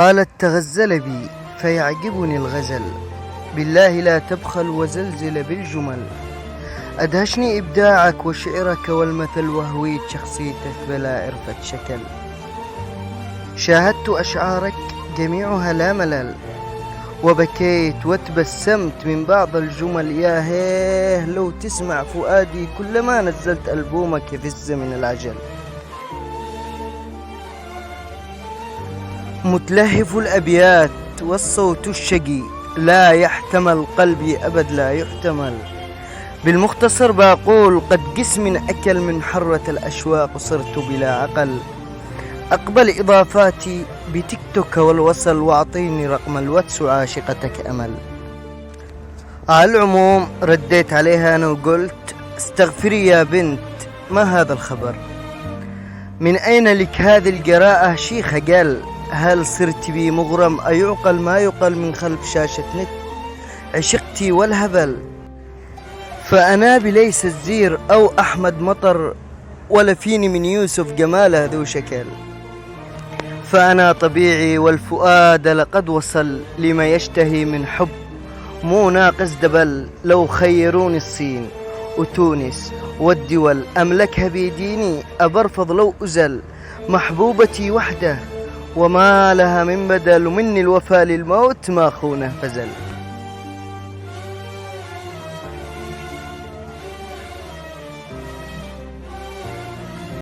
قالت تغزل بي فيعجبني الغزل، بالله لا تبخل وزلزل بالجمل. أدهشني إبداعك وشعرك والمثل، وهويت شخصيتك بلا عرفة شكل. شاهدت أشعارك جميعها لا ملل، وبكيت وتبسمت من بعض الجمل. يا هيه لو تسمع فؤادي كلما نزلت ألبومك يفز من العجل. متلهف الأبيات والصوت الشقي، لا يحتمل قلبي أبد لا يحتمل. بالمختصر بقول قد قسم أكل من حرة الأشواق، صرت بلا عقل. أقبل إضافاتي بتيك توك والوصل، واعطيني رقم الواتس وعاشقتك أمل. على العموم رديت عليها أنا وقلت استغفري يا بنت، ما هذا الخبر؟ من أين لك هذه الجراءة شيخ قال؟ هل صرت بي مغرم أيعقل ما يقل من خلف شاشة نت؟ عشقتي والهبل، فأنا بليس الزير أو أحمد مطر، ولا فيني من يوسف جماله ذو شكل. فأنا طبيعي والفؤاد لقد وصل لما يشتهي من حب، مو ناقص دبل. لو خيروني الصين وتونس والدول أملكها بيديني، أبرفض لو أزل. محبوبتي وحده وما لها من بدل، ومني الوفاء للموت ما خونه فزل.